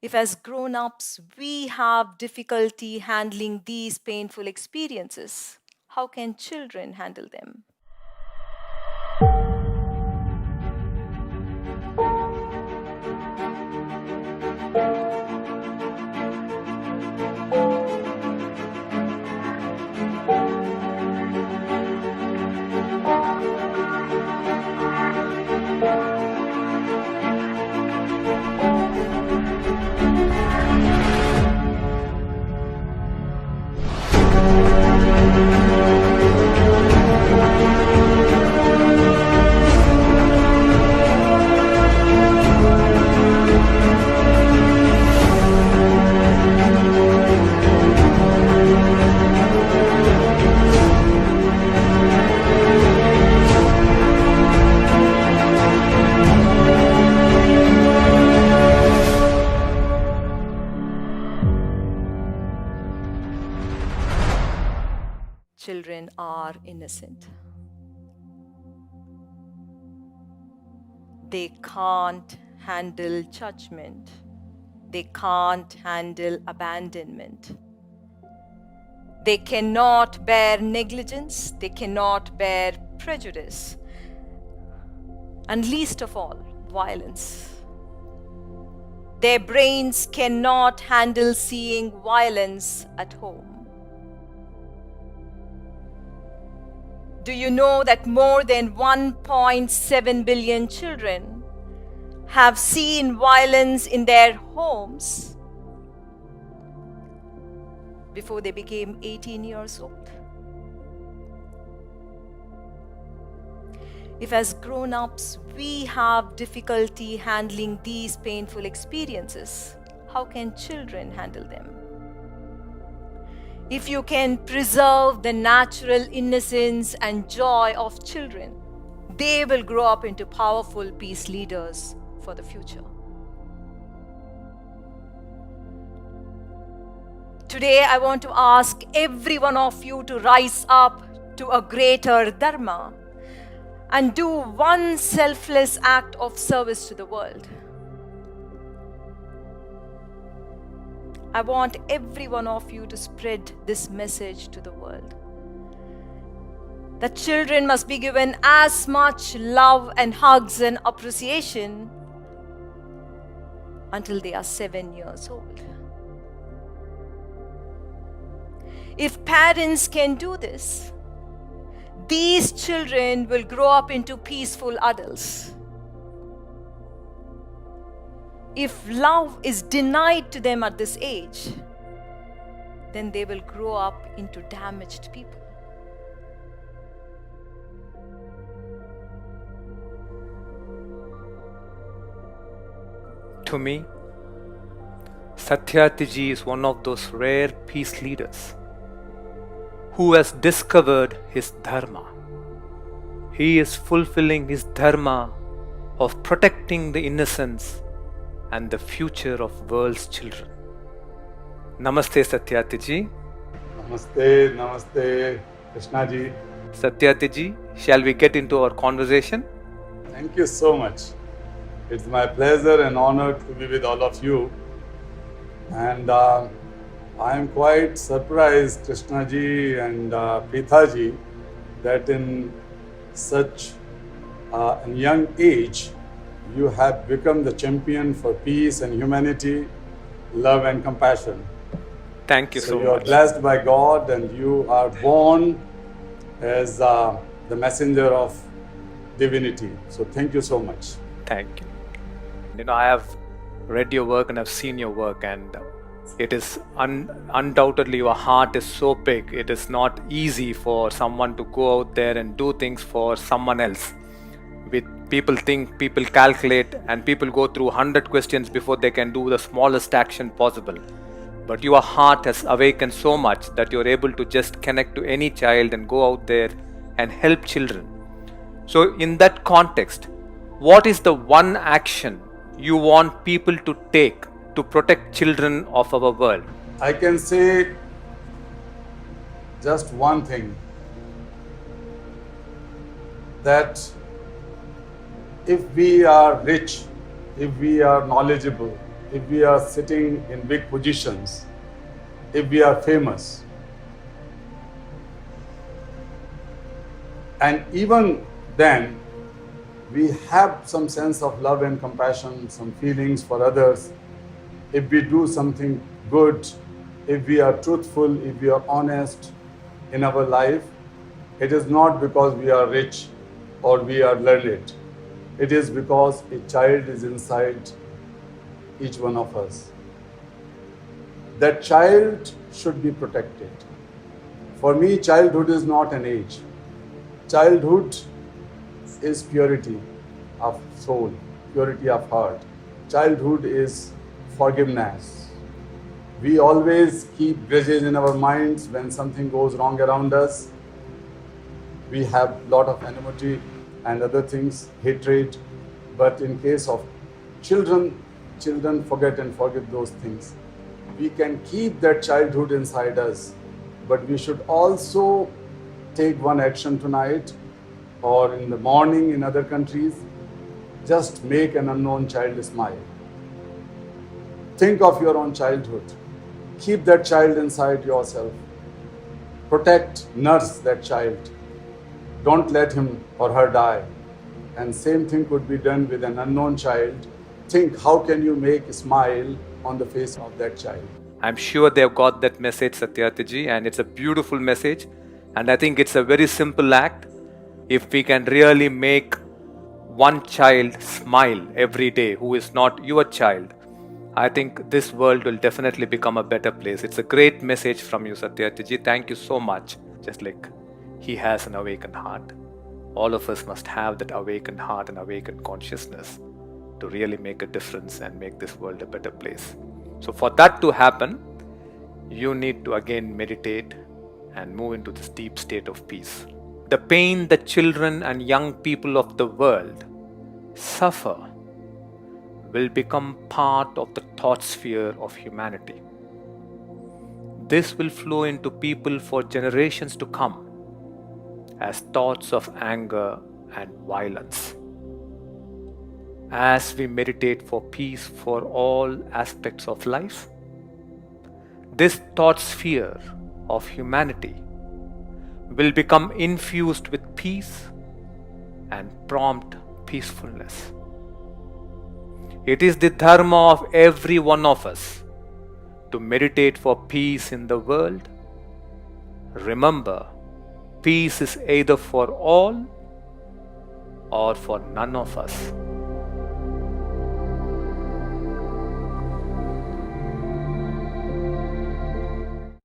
If, as grown ups, we have difficulty handling these painful experiences, how can children handle them? Children are innocent. They can't handle judgment. They can't handle abandonment. They cannot bear negligence. They cannot bear prejudice. And least of all, violence. Their brains cannot handle seeing violence at home. Do you know that more than 1.7 billion children have seen violence in their homes before they became 18 years old? If, as grown ups, we have difficulty handling these painful experiences, how can children handle them? If you can preserve the natural innocence and joy of children, they will grow up into powerful peace leaders for the future. Today, I want to ask every one of you to rise up to a greater dharma and do one selfless act of service to the world. I want every one of you to spread this message to the world. That children must be given as much love and hugs and appreciation until they are 7 years old. If parents can do this, these children will grow up into peaceful adults. If love is denied to them at this age, then they will grow up into damaged people. To me, Satyarthiji is one of those rare peace leaders who has discovered his dharma. He is fulfilling his dharma of protecting the innocence and the future of world's children. Namaste, Satyarthiji. Namaste, namaste, Krishnaji. Satyarthiji, shall we get into our conversation? Thank you so much. It's my pleasure and honor to be with all of you. And I am quite surprised, Krishnaji and Preethaji, that in such a young age, you have become the champion for peace and humanity, love and compassion. Thank you so much. You are blessed by God and you are born as the messenger of divinity. So thank you so much. Thank you. I have read your work and I've seen your work, and it is undoubtedly your heart is so big. It is not easy for someone to go out there and do things for someone else. People think, people calculate, and people go through 100 questions before they can do the smallest action possible. But your heart has awakened so much that you're able to just connect to any child and go out there and help children. So in that context, what is the one action you want people to take to protect children of our world? I can say just one thing, that if we are rich, if we are knowledgeable, if we are sitting in big positions, if we are famous, and even then we have some sense of love and compassion, some feelings for others, if we do something good, if we are truthful, if we are honest in our life, it is not because we are rich or we are learned. It is because a child is inside each one of us. That child should be protected. For me, childhood is not an age. Childhood is purity of soul, purity of heart. Childhood is forgiveness. We always keep grudges in our minds when something goes wrong around us. We have a lot of enmity and other things, hatred. But in case of children forget and forget those things. We can keep that childhood inside us, but we should also take one action tonight or in the morning in other countries. Just make an unknown child smile. Think of your own childhood. Keep that child inside yourself. Protect, nurse that child. Don't let him or her die. And same thing could be done with an unknown child. Think, how can you make a smile on the face of that child? I'm sure they've got that message, Satyarthiji, and it's a beautiful message. And I think it's a very simple act. If we can really make one child smile every day who is not your child, I think this world will definitely become a better place. It's a great message from you, Satyarthiji. Thank you so much. Just like he has an awakened heart, all of us must have that awakened heart and awakened consciousness to really make a difference and make this world a better place. So for that to happen, you need to again meditate and move into this deep state of peace. The pain that children and young people of the world suffer will become part of the thought sphere of humanity. This will flow into people for generations to come as thoughts of anger and violence. As we meditate for peace for all aspects of life, this thought sphere of humanity will become infused with peace and prompt peacefulness. It is the dharma of every one of us to meditate for peace in the world. Remember, peace is either for all or for none of us.